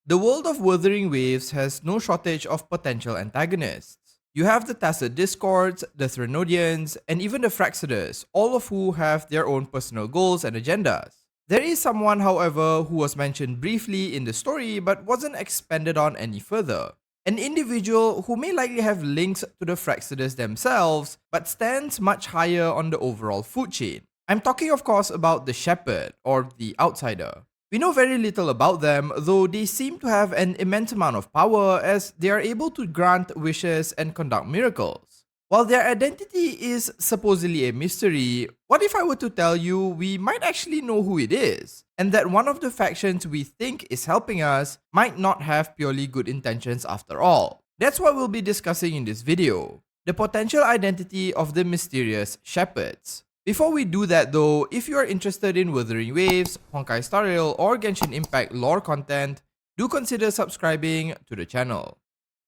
The world of Wuthering Waves has no shortage of potential antagonists. You have the Tacit Discords, the Threnodians, and even the fractsidus, all of who have their own personal goals and agendas. There is someone, however, who was mentioned briefly in the story but wasn't expanded on any further. An individual who may likely have links to the fractsidus themselves but stands much higher on the overall food chain. I'm talking, of course, about the shepherd or the outsider. We know very little about them, though they seem to have an immense amount of power as they are able to grant wishes and conduct miracles. While their identity is supposedly a mystery, what if I were to tell you we might actually know who it is, and that one of the factions we think is helping us might not have purely good intentions after all? That's what we'll be discussing in this video: the potential identity of the mysterious shepherds. Before we do that though, if you are interested in Wuthering Waves, Honkai Star Rail, or Genshin Impact lore content, do consider subscribing to the channel.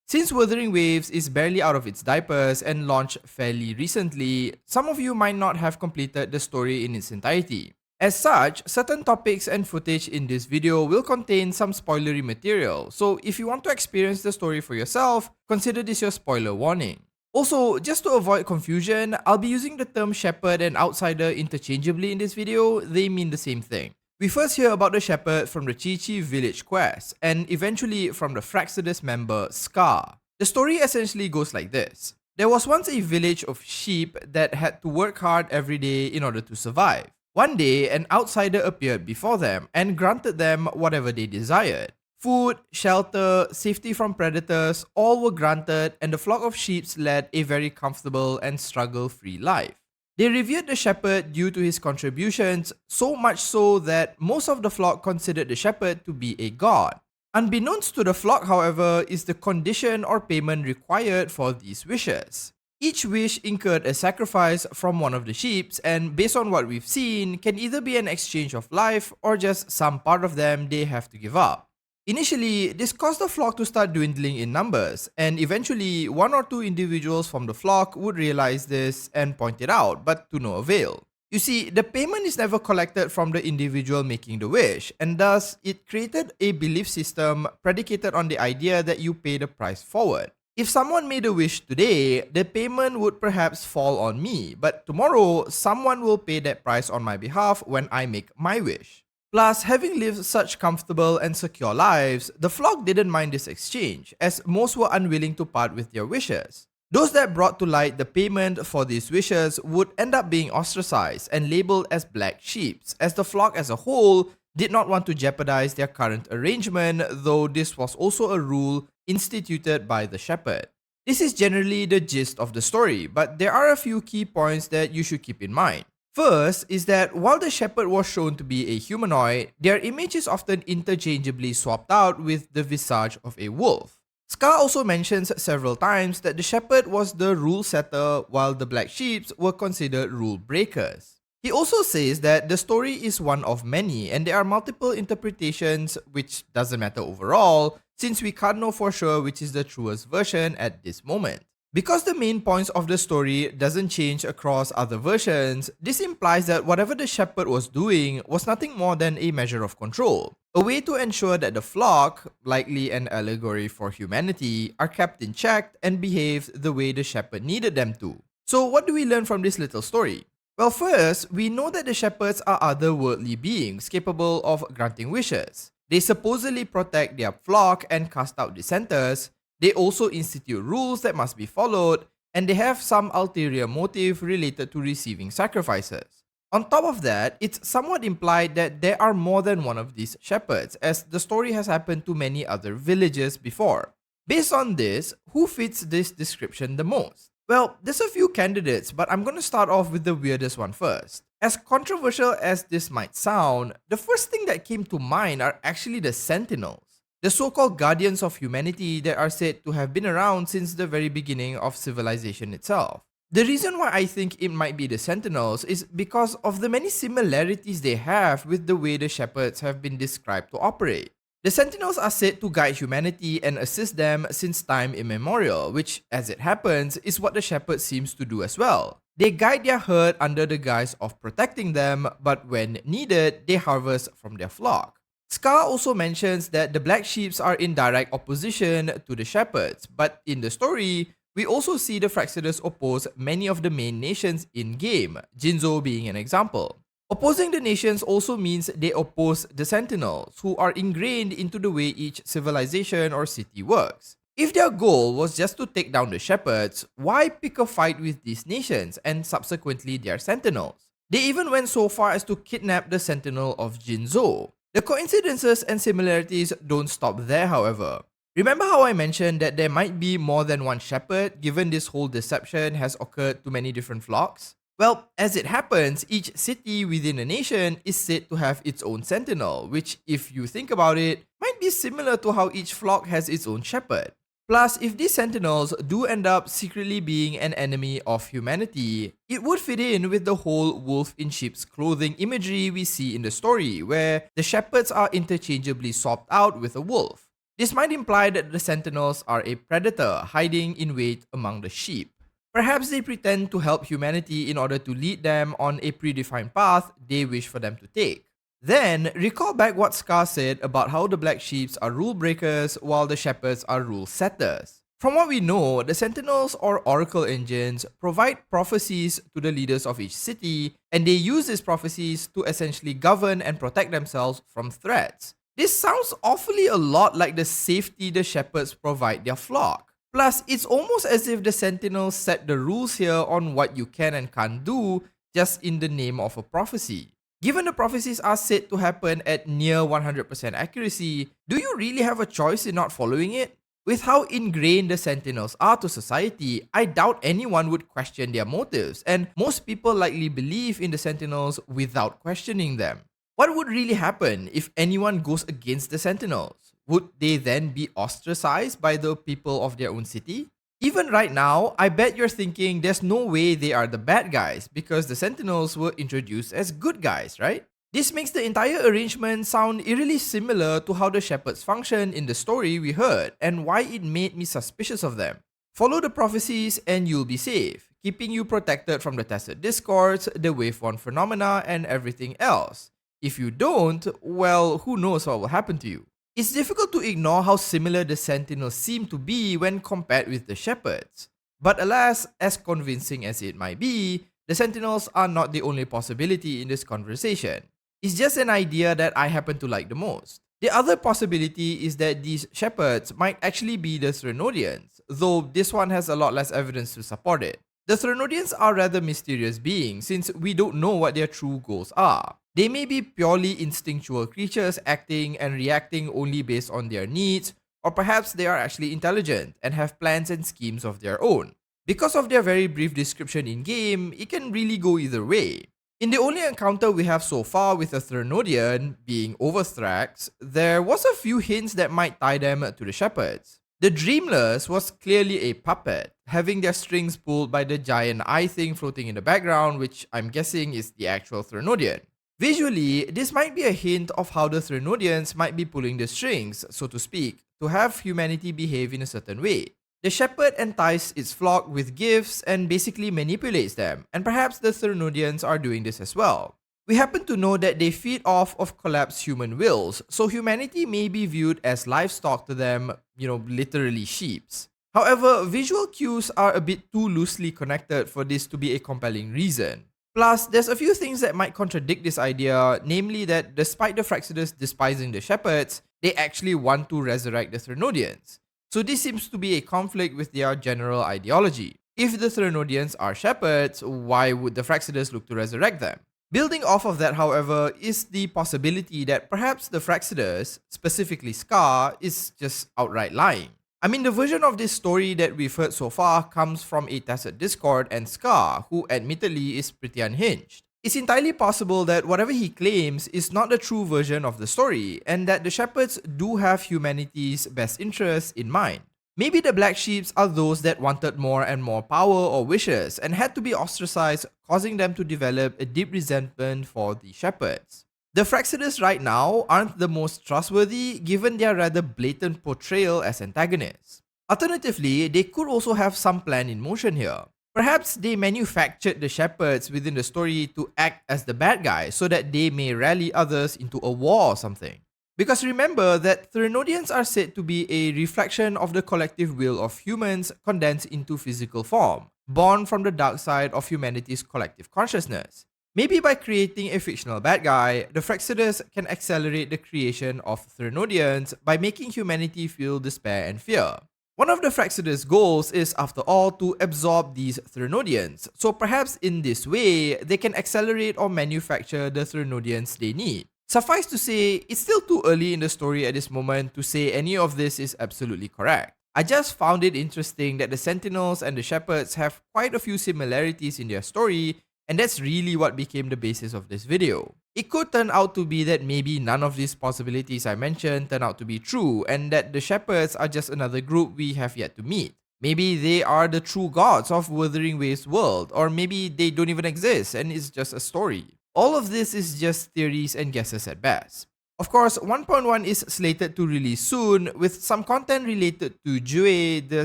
Since Wuthering Waves is barely out of its diapers and launched fairly recently, some of you might not have completed the story in its entirety. As such, certain topics and footage in this video will contain some spoilery material, so if you want to experience the story for yourself, consider this your spoiler warning. Also, just to avoid confusion, I'll be using the term shepherd and outsider interchangeably in this video. They mean the same thing. We first hear about the shepherd from the Chi village quest, and eventually from the fractsidus member Scar. The story essentially goes like this. There was once a village of sheep that had to work hard every day in order to survive. One day, an outsider appeared before them and granted them whatever they desired. Food, shelter, safety from predators, all were granted, and the flock of sheep led a very comfortable and struggle-free life. They revered the shepherd due to his contributions, so much so that most of the flock considered the shepherd to be a god. Unbeknownst to the flock, however, is the condition or payment required for these wishes. Each wish incurred a sacrifice from one of the sheep, and based on what we've seen, can either be an exchange of life or just some part of them they have to give up. Initially, this caused the flock to start dwindling in numbers, and eventually one or two individuals from the flock would realize this and point it out, but to no avail. You see, the payment is never collected from the individual making the wish, and thus it created a belief system predicated on the idea that you pay the price forward. If someone made a wish today, the payment would perhaps fall on me, but tomorrow someone will pay that price on my behalf when I make my wish. Plus, having lived such comfortable and secure lives, the flock didn't mind this exchange, as most were unwilling to part with their wishes. Those that brought to light the payment for these wishes would end up being ostracized and labeled as black sheep, as the flock as a whole did not want to jeopardize their current arrangement, though this was also a rule instituted by the shepherd. This is generally the gist of the story, but there are a few key points that you should keep in mind. First is that while the shepherd was shown to be a humanoid, their image is often interchangeably swapped out with the visage of a wolf. Scar also mentions several times that the shepherd was the rule setter while the black sheep were considered rule breakers. He also says that the story is one of many and there are multiple interpretations, which doesn't matter overall since we can't know for sure which is the truest version at this moment. Because the main points of the story doesn't change across other versions, this implies that whatever the shepherd was doing was nothing more than a measure of control, a way to ensure that the flock, likely an allegory for humanity, are kept in check and behave the way the shepherd needed them to. So what do we learn from this little story? Well, first, we know that the shepherds are otherworldly beings capable of granting wishes. They supposedly protect their flock and cast out dissenters. They also institute rules that must be followed, and they have some ulterior motive related to receiving sacrifices. On top of that, it's somewhat implied that there are more than one of these shepherds, as the story has happened to many other villages before. Based on this, who fits this description the most? Well, there's a few candidates, but I'm going to start off with the weirdest one first. As controversial as this might sound, the first thing that came to mind are actually the Sentinels, the so-called guardians of humanity that are said to have been around since the very beginning of civilization itself. The reason why I think it might be the Sentinels is because of the many similarities they have with the way the shepherds have been described to operate. The Sentinels are said to guide humanity and assist them since time immemorial, which, as it happens, is what the shepherd seems to do as well. They guide their herd under the guise of protecting them, but when needed, they harvest from their flock. Scar also mentions that the black sheep are in direct opposition to the shepherds, but in the story, we also see the fractsidus oppose many of the main nations in game, Jinzo being an example. Opposing the nations also means they oppose the Sentinels, who are ingrained into the way each civilization or city works. If their goal was just to take down the shepherds, why pick a fight with these nations and subsequently their Sentinels? They even went so far as to kidnap the Sentinel of Jinzhou. The coincidences and similarities don't stop there, however. Remember how I mentioned that there might be more than one shepherd given this whole deception has occurred to many different flocks? Well, as it happens, each city within a nation is said to have its own sentinel, which, if you think about it, might be similar to how each flock has its own shepherd. Plus, if these sentinels do end up secretly being an enemy of humanity, it would fit in with the whole wolf in sheep's clothing imagery we see in the story, where the shepherds are interchangeably swapped out with a wolf. This might imply that the sentinels are a predator hiding in wait among the sheep. Perhaps they pretend to help humanity in order to lead them on a predefined path they wish for them to take. Then, recall back what Scar said about how the black sheep are rule breakers while the shepherds are rule setters. From what we know, the sentinels or oracle engines provide prophecies to the leaders of each city, and they use these prophecies to essentially govern and protect themselves from threats. This sounds awfully a lot like the safety the shepherds provide their flock. Plus, it's almost as if the sentinels set the rules here on what you can and can't do just in the name of a prophecy. Given the prophecies are said to happen at near 100% accuracy, do you really have a choice in not following it? With how ingrained the sentinels are to society, I doubt anyone would question their motives, and most people likely believe in the sentinels without questioning them. What would really happen if anyone goes against the sentinels? Would they then be ostracized by the people of their own city? Even right now, I bet you're thinking there's no way they are the bad guys because the Sentinels were introduced as good guys, right? This makes the entire arrangement sound eerily similar to how the shepherds function in the story we heard and why it made me suspicious of them. Follow the prophecies and you'll be safe, keeping you protected from the tested discords, the wave 1 phenomena, and everything else. If you don't, well, who knows what will happen to you. It's difficult to ignore how similar the Sentinels seem to be when compared with the Shepherds. But alas, as convincing as it might be, the Sentinels are not the only possibility in this conversation. It's just an idea that I happen to like the most. The other possibility is that these Shepherds might actually be the Threnodians, though this one has a lot less evidence to support it. The Threnodians are rather mysterious beings since we don't know what their true goals are. They may be purely instinctual creatures acting and reacting only based on their needs, or perhaps they are actually intelligent and have plans and schemes of their own. Because of their very brief description in game, it can really go either way. In the only encounter we have so far with a Threnodian, being Overthrax, there was a few hints that might tie them to the Shepherds. The Dreamless was clearly a puppet, having their strings pulled by the giant eye thing floating in the background, which I'm guessing is the actual Threnodian. Visually, this might be a hint of how the Threnodians might be pulling the strings, so to speak, to have humanity behave in a certain way. The shepherd entices its flock with gifts and basically manipulates them, and perhaps the Threnodians are doing this as well. We happen to know that they feed off of collapsed human wills, so humanity may be viewed as livestock to them, literally sheeps. However, visual cues are a bit too loosely connected for this to be a compelling reason. Plus, there's a few things that might contradict this idea, namely that despite the fractsidus despising the shepherds, they actually want to resurrect the Threnodians. So this seems to be a conflict with their general ideology. If the Threnodians are shepherds, why would the fractsidus look to resurrect them? Building off of that, however, is the possibility that perhaps the fractsidus, specifically Scar, is just outright lying. I mean, the version of this story that we've heard so far comes from a tacit Discord and Scar, who admittedly is pretty unhinged. It's entirely possible that whatever he claims is not the true version of the story, and that the shepherds do have humanity's best interests in mind. Maybe the black sheep are those that wanted more and more power or wishes and had to be ostracized, causing them to develop a deep resentment for the shepherds. The fractsidus right now aren't the most trustworthy given their rather blatant portrayal as antagonists. Alternatively, they could also have some plan in motion here. Perhaps they manufactured the shepherds within the story to act as the bad guys so that they may rally others into a war or something. Because remember that Threnodians are said to be a reflection of the collective will of humans condensed into physical form, born from the dark side of humanity's collective consciousness. Maybe by creating a fictional bad guy, the fractsidus can accelerate the creation of Threnodians by making humanity feel despair and fear. One of the fractsidus' goals is, after all, to absorb these Threnodians, so perhaps in this way, they can accelerate or manufacture the Threnodians they need. Suffice to say, it's still too early in the story at this moment to say any of this is absolutely correct. I just found it interesting that the Sentinels and the Shepherds have quite a few similarities in their story, and that's really what became the basis of this video. It could turn out to be that maybe none of these possibilities I mentioned turn out to be true, and that the Shepherds are just another group we have yet to meet. Maybe they are the true gods of Wuthering Waves world, or maybe they don't even exist and it's just a story. All of this is just theories and guesses at best. Of course, 1.1 is slated to release soon, with some content related to Jue, the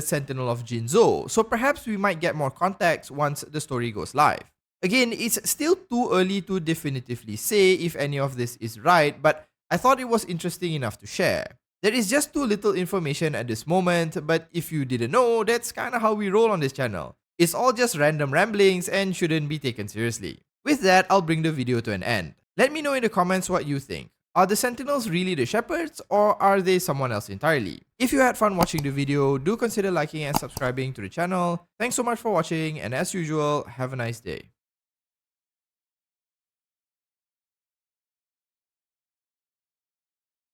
Sentinel of Jinzhou, so perhaps we might get more context once the story goes live. Again, it's still too early to definitively say if any of this is right, but I thought it was interesting enough to share. There is just too little information at this moment, but if you didn't know, that's kinda how we roll on this channel. It's all just random ramblings and shouldn't be taken seriously. With that, I'll bring the video to an end. Let me know in the comments what you think. Are the Sentinels really the Shepherds, or are they someone else entirely? If you had fun watching the video, do consider liking and subscribing to the channel. Thanks so much for watching, and as usual, have a nice day.